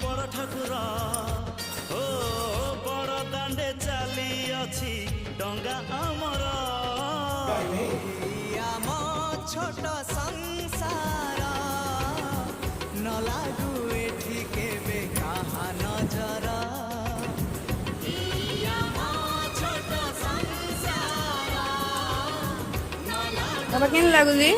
ବଡ଼ ଠାକୁର ଓ ବଡ଼ ଦାଣ୍ଡେ ଚାଲି ଅଛି ଡଙ୍ଗା ଆମର ଆମ ଛୋଟ ସଂସାର ନ ଲାଗୁ ଏଠି କେବେ କାହା ନଜର বাবা কেন লাগুলি